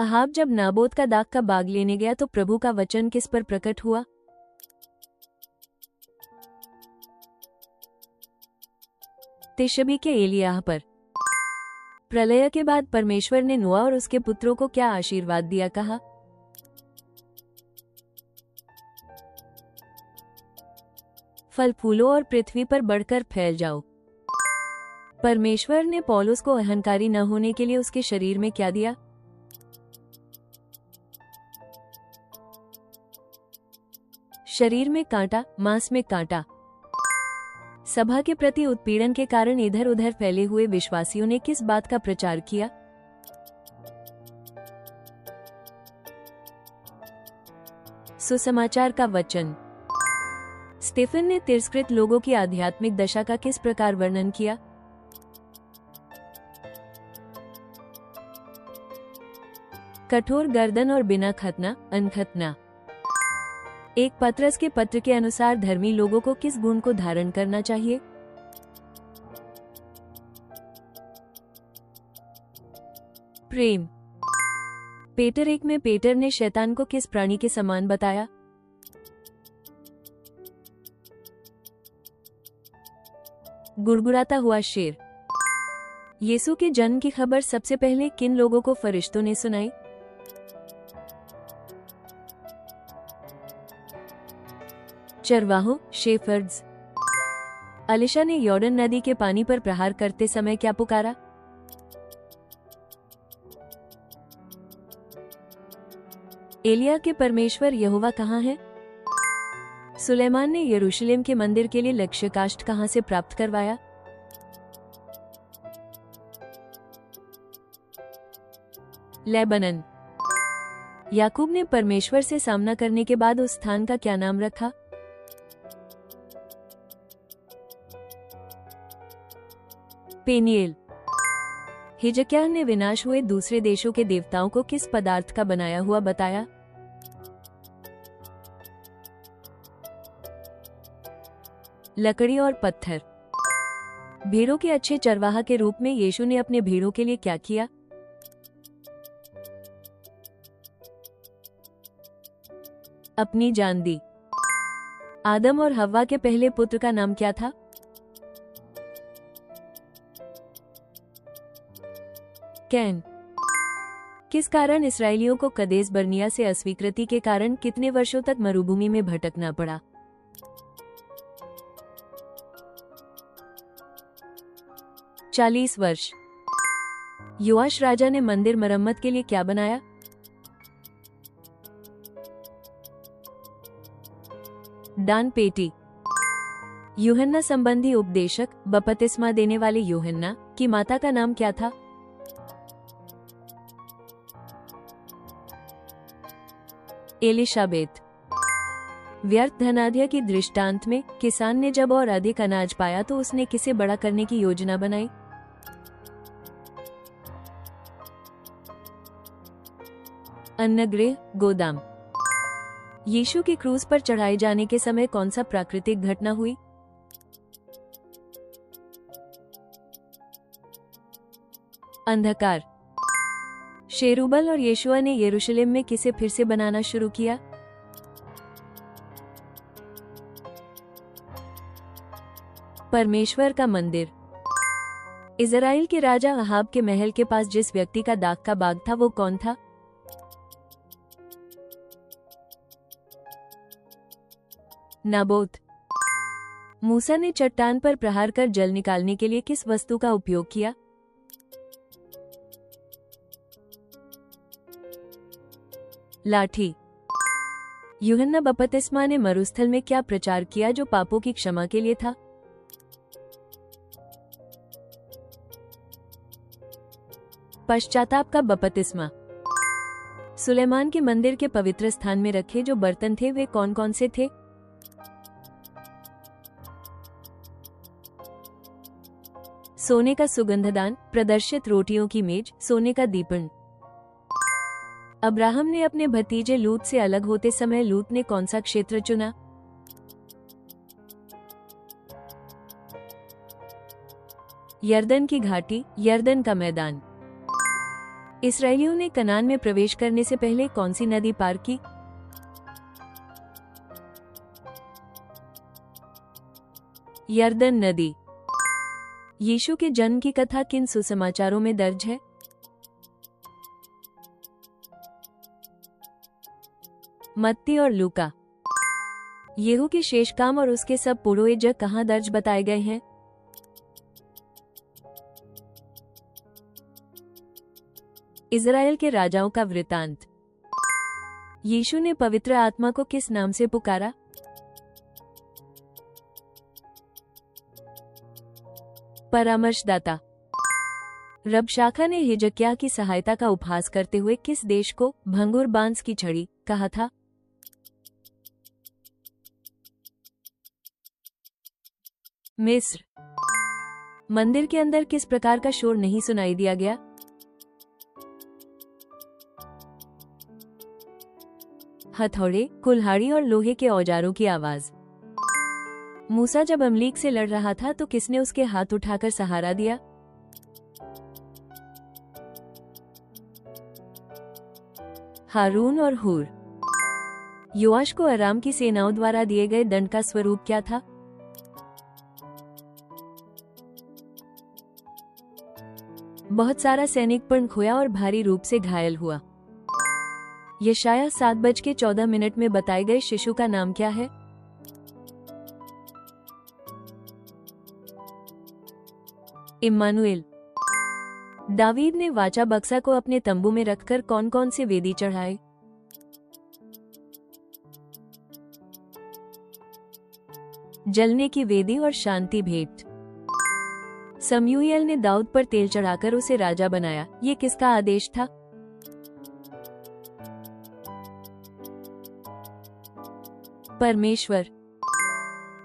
Ahab जब Naboth का दाख का बाग लेने गया तो प्रभु का वचन किस पर प्रकट हुआ? तिशबी के एलियाह पर। प्रलय के बाद परमेश्वर ने नोआ और उसके पुत्रों को क्या आशीर्वाद दिया? कहा, फल फूलो और पृथ्वी पर बढ़कर फैल जाओ। परमेश्वर ने पौलुस को अहंकारी न होने के लिए उसके शरीर में क्या दिया? शरीर में कांटा, मांस में कांटा। सभा के प्रति उत्पीड़न के कारण इधर उधर फैले हुए विश्वासियों ने किस बात का प्रचार किया? सुसमाचार का वचन। स्टीफन ने तिरस्कृत लोगों की आध्यात्मिक दशा का किस प्रकार वर्णन किया? कठोर गर्दन और बिना खतना, अनखतना। एक पत्रस के पत्र के अनुसार धर्मी लोगों को किस गुण को धारण करना चाहिए? प्रेम। पेटर 1 में पेटर ने शैतान को किस प्राणी के समान बताया? गुड़गुड़ाता हुआ शेर। यीशु के जन्म की खबर सबसे पहले किन लोगों को फरिश्तों ने सुनाई? चरवाहों, शेफर्ड्स। अलीशा ने यॉर्डन नदी के पानी पर प्रहार करते समय क्या पुकारा? एलिया के परमेश्वर यहोवा कहाँ है? सुलेमान ने यरूशलेम के मंदिर के लिए लक्ष्य काष्ठ कहाँ से प्राप्त करवाया? लेबनन। याकूब ने परमेश्वर से सामना करने के बाद उस स्थान का क्या नाम रखा? पेनिएल। हिजकिय्याह ने विनाश हुए दूसरे देशों के देवताओं को किस पदार्थ का बनाया हुआ बताया? लकड़ी और पत्थर। भेड़ों के अच्छे चरवाहा के रूप में यीशु ने अपने भेड़ों के लिए क्या किया? अपनी जान दी। आदम और हव्वा के पहले पुत्र का नाम क्या था? कैन। किस कारण इस्राएलियों को कदेस बर्निया से अस्वीकृति के कारण कितने वर्षों तक मरुभूमि में भटकना पड़ा? 40 वर्ष। योआश राजा ने मंदिर मरम्मत के लिए क्या बनाया? दान पेटी। यूहन्ना संबंधी उपदेशक, बपतिस्मा देने वाले यूहन्ना की माता का नाम क्या था? एलिशाबेत। व्यर्थ धनाढ्य की दृष्टांत में किसान ने जब और अधिक अनाज पाया तो उसने किसे बड़ा करने की योजना बनाई? अन्नगृह, गोदाम। यीशु की क्रूस पर चढ़ाए जाने के समय कौन सा प्राकृतिक घटना हुई? अंधकार। शेरूबल और यीशुआ ने यरूशलेम में किसे फिर से बनाना शुरू किया? परमेश्वर का मंदिर। इज़राइल के राजा अहाब के महल के पास जिस व्यक्ति का दाख का बाग था वो कौन था? नाबोत। मूसा ने चट्टान पर प्रहार कर जल निकालने के लिए किस वस्तु का उपयोग किया? लाठी। यूहन्ना बपतिस्मा ने मरुस्थल में क्या प्रचार किया जो पापों की क्षमा के लिए था? पश्चाताप का बपतिस्मा। सुलेमान के मंदिर के पवित्र स्थान में रखे जो बर्तन थे वे कौन कौन से थे? सोने का सुगंधदान, प्रदर्शित रोटियों की मेज, सोने का दीपन। अब्राहम ने अपने भतीजे लूत से अलग होते समय लूत ने कौन सा क्षेत्र चुना? यरदन की घाटी, यरदन का मैदान। इसराइलियों ने कनान में प्रवेश करने से पहले कौन सी नदी पार की? यरदन नदी। यीशु के जन्म की कथा किन सुसमाचारों में दर्ज है? मत्ती और लूका। यीहू के शेष काम और उसके सब पुरोहित कहाँ दर्ज बताए गए हैं? इज़राइल के राजाओं का वृतांत। यीशु ने पवित्र आत्मा को किस नाम से पुकारा? परामर्शदाता। रबशाखा ने हिजकिय्याह की सहायता का उपहास करते हुए किस देश को भंगुर बांस की छड़ी कहा था? मिस्र। मंदिर के अंदर किस प्रकार का शोर नहीं सुनाई दिया गया? हथौड़े, कुल्हाड़ी और लोहे के औजारों की आवाज। मूसा जब अमलीक से लड़ रहा था तो किसने उसके हाथ उठाकर सहारा दिया? हारून और हूर। योआश को अराम की सेनाओं द्वारा दिए गए दंड का स्वरूप क्या था? बहुत सारा सैनिक पण खोया और भारी रूप से घायल हुआ। यशायाह 7:14 में बताए गए शिशु का नाम क्या है? इम्मानुएल। दावीद ने वाचा बक्सा को अपने तंबू में रखकर कौन कौन से वेदी चढ़ाए? जलने की वेदी और शांति भेंट। समूएल ने दाऊद पर तेल चढ़ाकर उसे राजा बनाया, ये किसका आदेश था? परमेश्वर।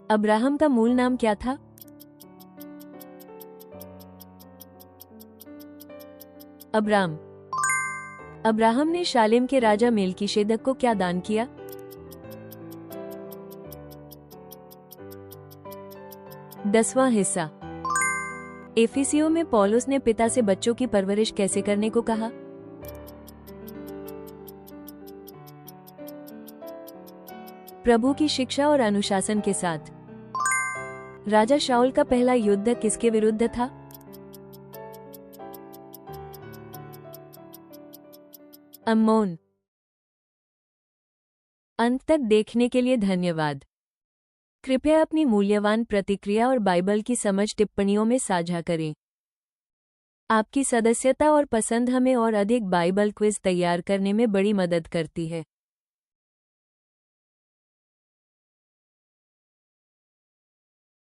अब्राहम का मूल नाम क्या था? अब्राम। अब्राहम ने शालेम के राजा मेलकीशेदक को क्या दान किया? दसवां हिस्सा। एफिसियों में पौलुस ने पिता से बच्चों की परवरिश कैसे करने को कहा? प्रभु की शिक्षा और अनुशासन के साथ। राजा शाऊल का पहला युद्ध किसके विरुद्ध था? अम्मोन। अंत तक देखने के लिए धन्यवाद। कृपया अपनी मूल्यवान प्रतिक्रिया और बाइबल की समझ टिप्पणियों में साझा करें। आपकी सदस्यता और पसंद हमें और अधिक बाइबल क्विज तैयार करने में बड़ी मदद करती है।